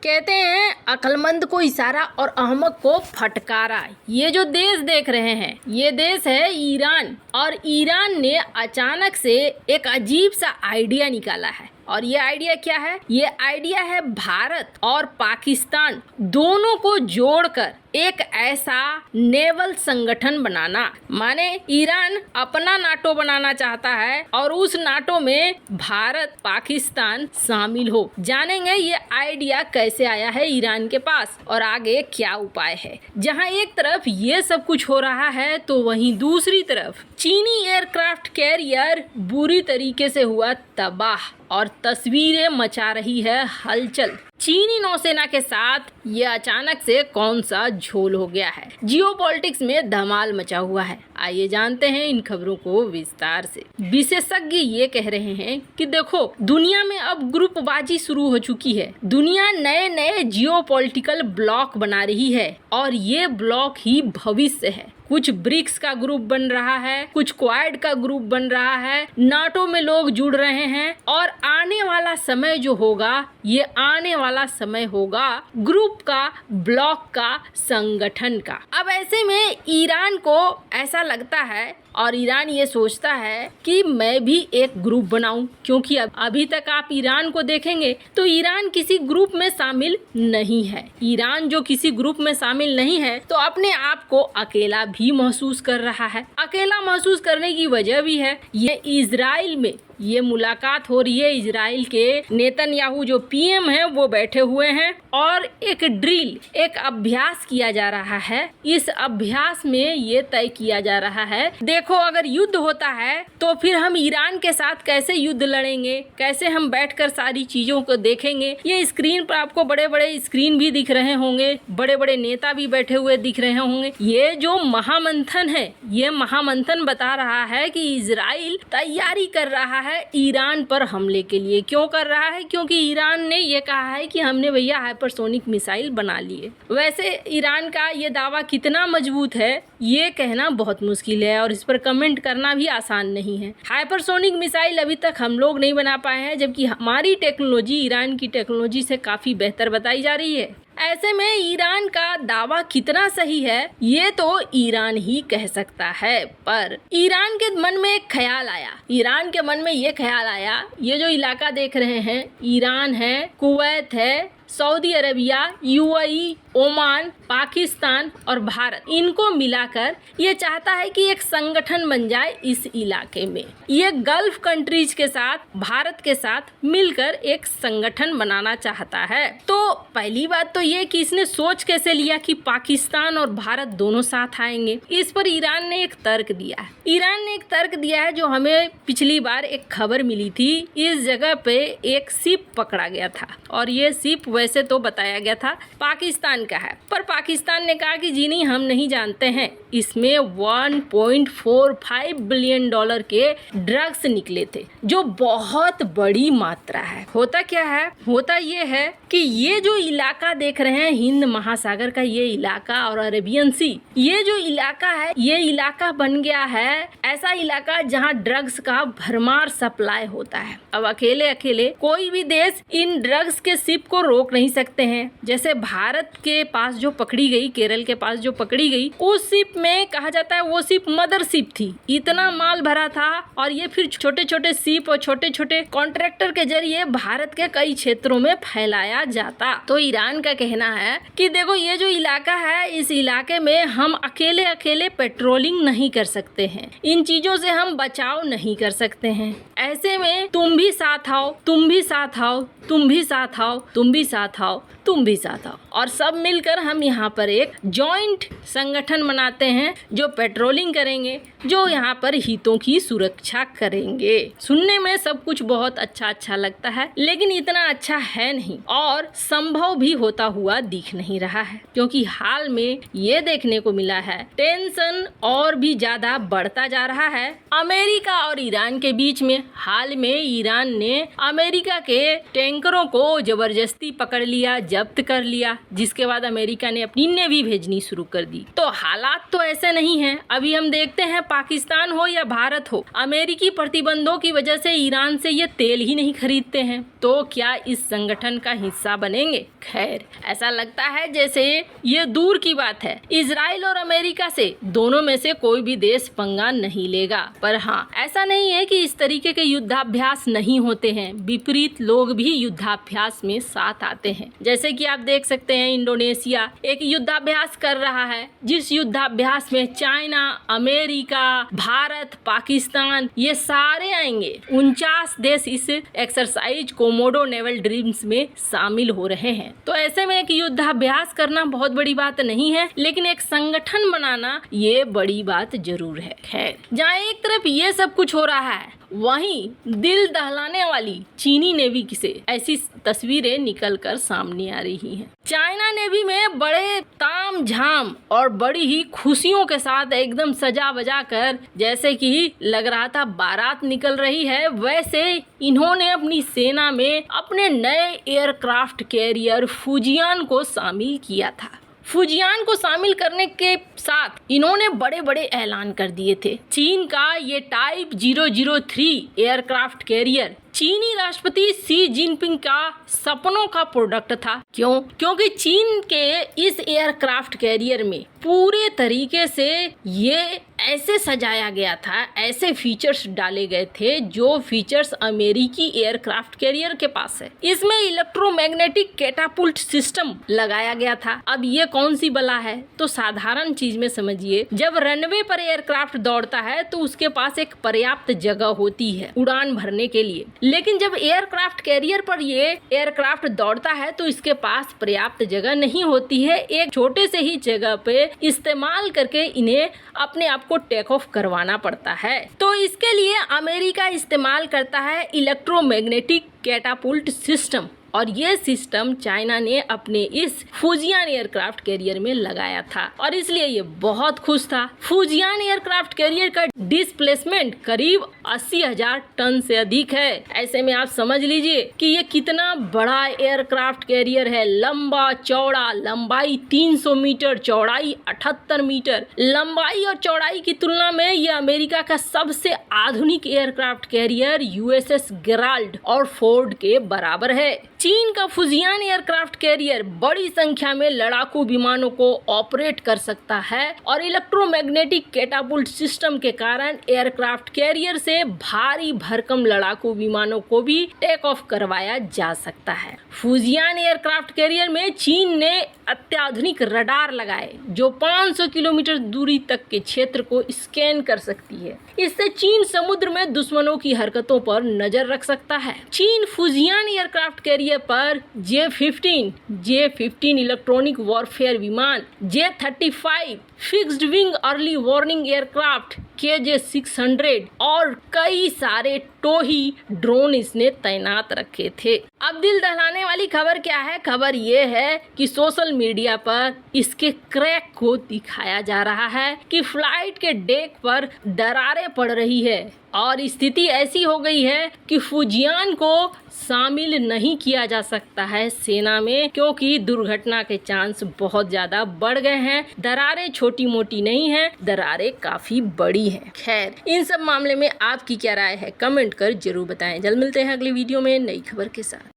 कहते हैं अक्लमंद को इशारा और अहमक को फटकारा। ये जो देश देख रहे हैं ये देश है ईरान, और ईरान ने अचानक से एक अजीब सा आइडिया निकाला है। और ये आइडिया क्या है? ये आइडिया है भारत और पाकिस्तान दोनों को जोड़कर एक ऐसा नेवल संगठन बनाना। माने ईरान अपना नाटो बनाना चाहता है और उस नाटो में भारत पाकिस्तान शामिल हो। जानेंगे ये आइडिया कैसे आया है ईरान के पास और आगे क्या उपाय है। जहां एक तरफ ये सब कुछ हो रहा है तो वहीं दूसरी तरफ चीनी एयरक्राफ्ट कैरियर बुरी तरीके से हुआ तबाह और तस्वीरें मचा रही है हलचल। चीनी नौसेना के साथ ये अचानक से कौन सा झोल हो गया है? जियोपॉलिटिक्स में धमाल मचा हुआ है। आइए जानते हैं इन खबरों को विस्तार से। विशेषज्ञ ये कह रहे हैं कि देखो, दुनिया में अब ग्रुपबाजी शुरू हो चुकी है। दुनिया नए नए जियोपॉलिटिकल ब्लॉक बना रही है और ये ब्लॉक ही भविष्य है। कुछ ब्रिक्स का ग्रुप बन रहा है, कुछ क्वाड का ग्रुप बन रहा है, नाटो में लोग जुड़ रहे हैं और आने वाला समय जो होगा ये आने वाला समय होगा ग्रुप का, ब्लॉक का, संगठन का। अब ऐसे में ईरान को ऐसा लगता है और ईरान ये सोचता है कि मैं भी एक ग्रुप बनाऊं, क्योंकि अभी तक आप ईरान को देखेंगे तो ईरान किसी ग्रुप में शामिल नहीं है। ईरान जो किसी ग्रुप में शामिल नहीं है तो अपने आप को अकेला भी महसूस कर रहा है। अकेला महसूस करने की वजह भी है, ये इजराइल में ये मुलाकात हो रही है। इजराइल के नेतन्याहू जो पीएम है वो बैठे हुए हैं और एक ड्रिल, एक अभ्यास किया जा रहा है। इस अभ्यास में ये तय किया जा रहा है, देखो अगर युद्ध होता है तो फिर हम ईरान के साथ कैसे युद्ध लड़ेंगे, कैसे हम बैठकर सारी चीजों को देखेंगे। ये स्क्रीन पर आपको बड़े बड़े स्क्रीन भी दिख रहे होंगे, बड़े बड़े नेता भी बैठे हुए दिख रहे होंगे। ये जो महामंथन है, ये महामंथन बता रहा है कि इजराइल तैयारी कर रहा है ईरान पर हमले के लिए। क्यों कर रहा है? क्योंकि ईरान ने ये कहा है कि हमने भैया हाइपरसोनिक मिसाइल बना लिए। वैसे ईरान का ये दावा कितना मजबूत है ये कहना बहुत मुश्किल है और इस पर कमेंट करना भी आसान नहीं है। हाइपरसोनिक मिसाइल अभी तक हम लोग नहीं बना पाए हैं, जबकि हमारी टेक्नोलॉजी ईरान की टेक्नोलॉजी से काफी बेहतर बताई जा रही है। ऐसे में ईरान का दावा कितना सही है ये तो ईरान ही कह सकता है। पर ईरान के मन में एक ख्याल आया, ईरान के मन में ये ख्याल आया, ये जो इलाका देख रहे हैं, ईरान है, कुवैत है, Saudi Arabia, UAE, Oman, Pakistan और भारत, इनको मिलाकर ये चाहता है कि एक संगठन बन जाए इस इलाके में। ये गल्फ कंट्रीज के साथ, भारत के साथ मिलकर एक संगठन बनाना चाहता है। तो पहली बात तो ये कि इसने सोच कैसे लिया कि पाकिस्तान और भारत दोनों साथ आएंगे। इस पर ईरान ने एक तर्क दिया है। ईरान ने एक तर्क दिया है जो हमें पिछली बार एक खबर मिली थी। इस जगह पे एक शिप पकड़ा गया था और ये शिप वैसे तो बताया गया था पाकिस्तान का है, पर पाकिस्तान ने कहा कि जी नहीं, हम नहीं जानते हैं। इसमें 1.45 बिलियन डॉलर के ड्रग्स निकले थे, जो बहुत बड़ी मात्रा है। होता क्या है? होता ये है कि ये जो इलाका देख रहे हैं, हिंद महासागर का ये इलाका और अरेबियन सी, ये जो इलाका है, ये इलाका बन गया है ऐसा इलाका जहां ड्रग्स का भरमार सप्लाई होता है। अब अकेले अकेले कोई भी देश इन ड्रग्स के शिप को रोक नहीं सकते हैं। जैसे भारत के पास जो पकड़ी गई, केरल के पास जो पकड़ी गई, उस शिप में कहा जाता है वो शिप मदर शिप थी। इतना माल भरा था और ये फिर छोटे छोटे शिप और छोटे छोटे कॉन्ट्रैक्टर के जरिए भारत के कई क्षेत्रों में फैलाया जाता। तो ईरान का कहना है कि देखो, ये जो इलाका है, इस इलाके में हम अकेले अकेले पेट्रोलिंग नहीं कर सकते हैं, इन चीजों से हम बचाव नहीं कर सकते हैं। ऐसे में तुम भी साथ आओ, तुम भी साथ आओ, तुम भी साथ आओ, तुम भी साथ आओ, तुम भी साथ आओ, और सब मिलकर हम यहाँ पर एक जॉइंट संगठन बनाते हैं जो पेट्रोलिंग करेंगे, जो यहाँ पर हितों की सुरक्षा करेंगे। सुनने में सब कुछ बहुत अच्छा लगता है, लेकिन इतना अच्छा है नहीं और संभव भी होता हुआ दिख नहीं रहा है, क्योंकि हाल में ये देखने को मिला है टेंशन और भी ज्यादा बढ़ता जा रहा है अमेरिका और ईरान के बीच में। हाल में ईरान ने अमेरिका के टैंकरों को जबरदस्ती पकड़ लिया, जब्त कर लिया, जिसके बाद अमेरिका ने अपनी नेवी भेजनी शुरू कर दी। तो हालात तो ऐसे नहीं हैं। अभी हम देखते हैं पाकिस्तान हो या भारत हो, अमेरिकी प्रतिबंधों की वजह से ईरान से ये तेल ही नहीं खरीदते हैं, तो क्या इस संगठन का हिस्सा बनेंगे? खैर, ऐसा लगता है जैसे ये दूर की बात है। इजराइल और अमेरिका से दोनों में से कोई भी देश पंगा नहीं लेगा। पर हाँ, ऐसा नहीं है कि इस तरीके के युद्धाभ्यास नहीं होते हैं। विपरीत लोग भी युद्धाभ्यास में साथ आते हैं। जैसे कि आप देख सकते हैं, इंडोनेशिया एक युद्धाभ्यास कर रहा है, जिस युद्धाभ्यास में चाइना, अमेरिका, भारत, पाकिस्तान ये सारे आएंगे। 49 देश इस एक्सरसाइज कोमोडो नेवल ड्रीम्स में शामिल हो रहे हैं। तो ऐसे में एक युद्धाभ्यास करना बहुत बड़ी बात नहीं है, लेकिन एक संगठन बनाना ये बड़ी बात जरूर है। खैर, जहाँ एक तरफ ये सब कुछ हो रहा है, वहीं दिल दहलाने वाली चीनी नेवी से ऐसी तस्वीरें निकलकर सामने आ रही हैं। चाइना नेवी में बड़े तामझाम और बड़ी ही खुशियों के साथ एकदम सजा बजा कर, जैसे कि लग रहा था बारात निकल रही है, वैसे इन्होंने अपनी सेना में अपने नए एयरक्राफ्ट कैरियर फुजियान को शामिल किया था। फुजियान को शामिल करने के साथ इन्होंने बड़े बड़े ऐलान कर दिए थे। चीन का ये टाइप 003 एयरक्राफ्ट कैरियर चीनी राष्ट्रपति शी जिनपिंग का सपनों का प्रोडक्ट था। क्यों? क्योंकि चीन के इस एयरक्राफ्ट कैरियर में पूरे तरीके से ये ऐसे सजाया गया था, ऐसे फीचर्स डाले गए थे जो फीचर्स अमेरिकी एयरक्राफ्ट कैरियर के पास है। इसमें इलेक्ट्रोमैग्नेटिक कैटापुल्ट सिस्टम लगाया गया था। अब ये कौन सी बला है? तो साधारण चीज में समझिए, जब रनवे पर एयरक्राफ्ट दौड़ता है तो उसके पास एक पर्याप्त जगह होती है उड़ान भरने के लिए, लेकिन जब एयरक्राफ्ट कैरियर पर ये एयरक्राफ्ट दौड़ता है तो इसके पास पर्याप्त जगह नहीं होती है। एक छोटे से ही जगह पे इस्तेमाल करके इन्हें अपने आप को टेक ऑफ करवाना पड़ता है। तो इसके लिए अमेरिका इस्तेमाल करता है इलेक्ट्रोमैग्नेटिक कैटापुल्ट सिस्टम, और ये सिस्टम चाइना ने अपने इस फुजियान एयरक्राफ्ट कैरियर में लगाया था, और इसलिए ये बहुत खुश था। फुजियान एयरक्राफ्ट कैरियर का डिस्प्लेसमेंट करीब 80,000 टन से अधिक है। ऐसे में आप समझ लीजिए कि ये कितना बड़ा एयरक्राफ्ट कैरियर है। लंबा चौड़ा, लंबाई 300 मीटर, चौड़ाई 78 मीटर। लंबाई और चौड़ाई की तुलना में ये अमेरिका का सबसे आधुनिक एयरक्राफ्ट कैरियर यूएसएस गेराल्ड और फोर्ड के बराबर है। चीन का फुजियान एयरक्राफ्ट कैरियर बड़ी संख्या में लड़ाकू विमानों को ऑपरेट कर सकता है, और इलेक्ट्रोमैग्नेटिक कैटापुल्ट सिस्टम के कारण एयरक्राफ्ट कैरियर से भारी भरकम लड़ाकू विमानों को भी टेक ऑफ करवाया जा सकता है। फुजियान एयरक्राफ्ट कैरियर में चीन ने अत्याधुनिक रडार लगाए जो 500 किलोमीटर दूरी तक के क्षेत्र को स्कैन कर सकती है। इससे चीन समुद्र में दुश्मनों की हरकतों पर नजर रख सकता है। चीन फुजियान एयरक्राफ्ट कैरियर पर J-15 इलेक्ट्रॉनिक वॉरफेयर विमान, J-35 fixed wing early warning aircraft, KJ-600 और कई सारे टोही ड्रोन इसने तैनात रखे थे। अब दिल दहलाने वाली खबर क्या है? खबर ये है कि सोशल मीडिया पर इसके क्रैक को दिखाया जा रहा है कि फ्लाइट के डेक पर दरारें पड़ रही है, और स्थिति ऐसी हो गई है कि फुजियान को शामिल नहीं किया जा सकता है सेना में, क्योंकि दुर्घटना के चांस बहुत ज़्यादा बढ़ गए हैं। दरारें छोटी मोटी नहीं हैं, दरारें काफ़ी बड़ी हैं। खैर, इन सब मामले में आपकी क्या राय है? कमेंट कर जरूर बताएं। जल्द मिलते हैं अगली वीडियो में नई खबर के साथ।